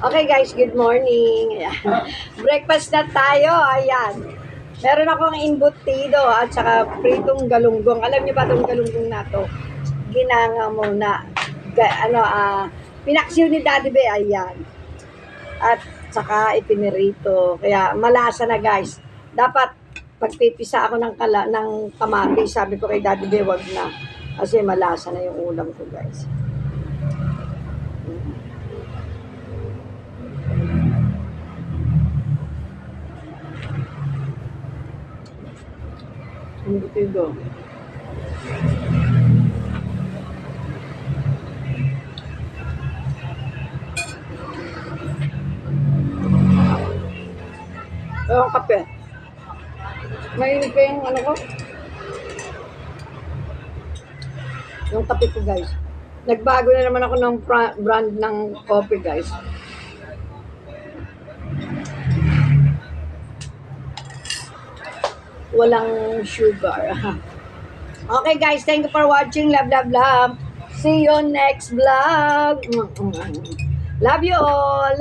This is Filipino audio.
Okay guys, good morning. Ayan. Breakfast na tayo. Ayan. Meron akong embutido at saka pritong galunggong. Alam niyo ba itong galunggong na to? Ginanga muna. Pinaksiw ni Daddy Be. Ayan. At saka ipinirito. Kaya malasa na guys. Dapat pagpipisa ako ng kamatis, sabi ko kay Daddy Be, wag na. Kasi malasa na yung ulam ko guys. Embutido. Yung kape. Mainit pa yung ano ko. Yung kape ko guys. Nagbago na naman ako ng brand ng coffee guys. Walang sugar. Okay guys, thank you for watching. Love, love, love. See you next vlog. Love you all.